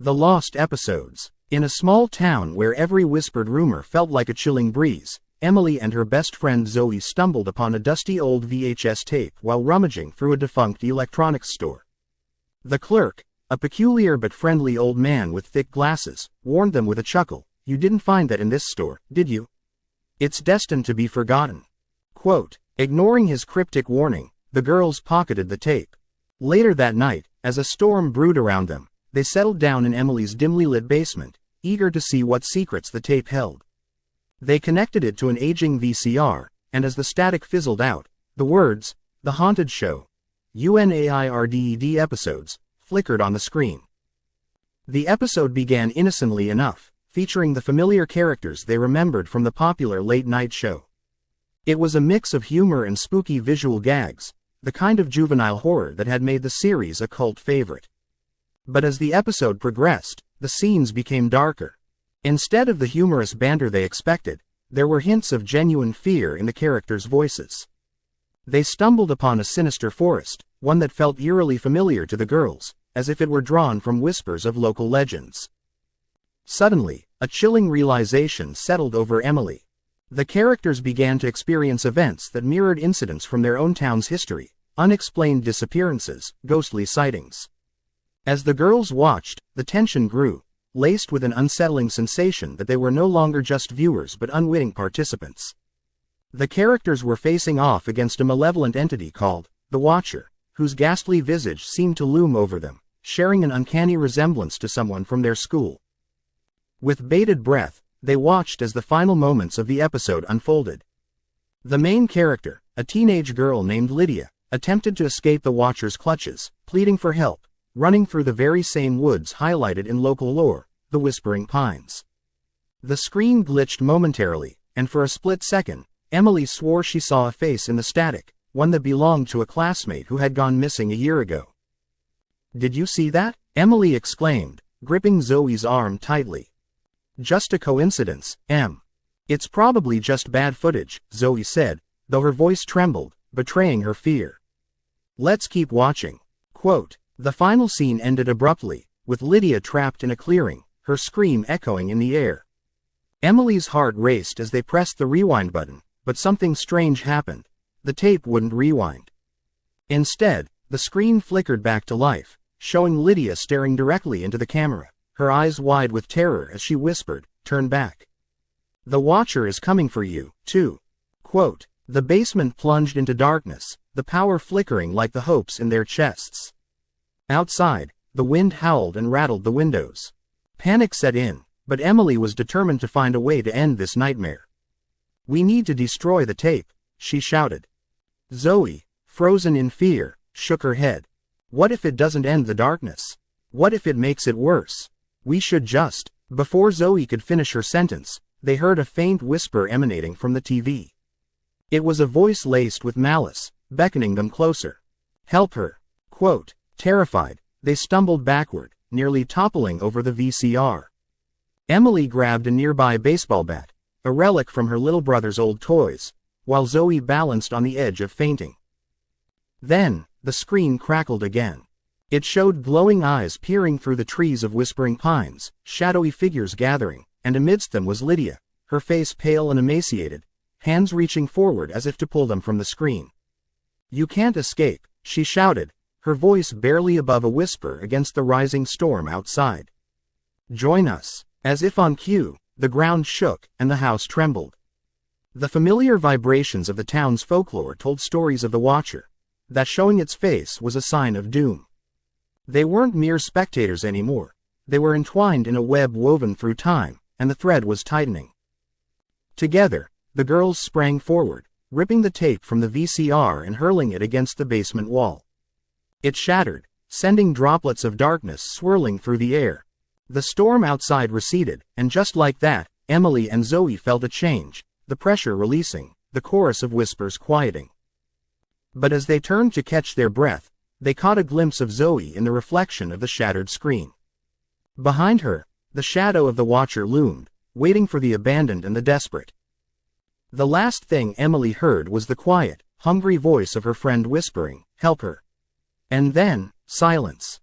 The Lost Episodes. In a small town where every whispered rumor felt like a chilling breeze, Emily and her best friend Zoe stumbled upon a dusty old VHS tape while rummaging through a defunct electronics store. The clerk, a peculiar but friendly old man with thick glasses, warned them with a chuckle, "You didn't find that in this store, did you? It's destined to be forgotten." Quote. Ignoring his cryptic warning, the girls pocketed the tape. Later that night, as a storm brewed around them, they settled down in Emily's dimly lit basement, eager to see what secrets the tape held. They connected it to an aging VCR, and as the static fizzled out, the words, "The Haunted Show, UNAIRDED episodes," flickered on the screen. The episode began innocently enough, featuring the familiar characters they remembered from the popular late-night show. It was a mix of humor and spooky visual gags, the kind of juvenile horror that had made the series a cult favorite. But as the episode progressed, the scenes became darker. Instead of the humorous banter they expected, there were hints of genuine fear in the characters' voices. They stumbled upon a sinister forest, one that felt eerily familiar to the girls, as if it were drawn from whispers of local legends. Suddenly, a chilling realization settled over Emily. The characters began to experience events that mirrored incidents from their own town's history, unexplained disappearances, ghostly sightings. As the girls watched, the tension grew, laced with an unsettling sensation that they were no longer just viewers but unwitting participants. The characters were facing off against a malevolent entity called the Watcher, whose ghastly visage seemed to loom over them, sharing an uncanny resemblance to someone from their school. With bated breath, they watched as the final moments of the episode unfolded. The main character, a teenage girl named Lydia, attempted to escape the Watcher's clutches, pleading for help, running through the very same woods highlighted in local lore, the Whispering Pines. The screen glitched momentarily, and for a split second, Emily swore she saw a face in the static, one that belonged to a classmate who had gone missing a year ago. "Did you see that?" Emily exclaimed, gripping Zoe's arm tightly. "Just a coincidence, Em. It's probably just bad footage," Zoe said, though her voice trembled, betraying her fear. "Let's keep watching." Quote. The final scene ended abruptly, with Lydia trapped in a clearing, her scream echoing in the air. Emily's heart raced as they pressed the rewind button, but something strange happened. The tape wouldn't rewind. Instead, the screen flickered back to life, showing Lydia staring directly into the camera, her eyes wide with terror as she whispered, "Turn back. The Watcher is coming for you, too." Quote. The basement plunged into darkness, the power flickering like the hopes in their chests. Outside, the wind howled and rattled the windows. Panic set in, but Emily was determined to find a way to end this nightmare. "We need to destroy the tape," she shouted. Zoe, frozen in fear, shook her head. "What if it doesn't end the darkness? What if it makes it worse? We should just..." Before Zoe could finish her sentence, they heard a faint whisper emanating from the TV. It was a voice laced with malice, beckoning them closer. "Help her." Quote. Terrified, they stumbled backward, nearly toppling over the VCR. Emily grabbed a nearby baseball bat, a relic from her little brother's old toys, while Zoe balanced on the edge of fainting. Then, the screen crackled again. It showed glowing eyes peering through the trees of Whispering Pines, shadowy figures gathering, and amidst them was Lydia, her face pale and emaciated, hands reaching forward as if to pull them from the screen. "You can't escape," she shouted, her voice barely above a whisper against the rising storm outside. "Join us." As if on cue, the ground shook and the house trembled. The familiar vibrations of the town's folklore told stories of the Watcher, that showing its face was a sign of doom. They weren't mere spectators anymore, they were entwined in a web woven through time, and the thread was tightening. Together, the girls sprang forward, ripping the tape from the VCR and hurling it against the basement wall. It shattered, sending droplets of darkness swirling through the air. The storm outside receded, and just like that, Emily and Zoe felt a change, the pressure releasing, the chorus of whispers quieting. But as they turned to catch their breath, they caught a glimpse of Zoe in the reflection of the shattered screen. Behind her, the shadow of the Watcher loomed, waiting for the abandoned and the desperate. The last thing Emily heard was the quiet, hungry voice of her friend whispering, "Help her." And then, silence.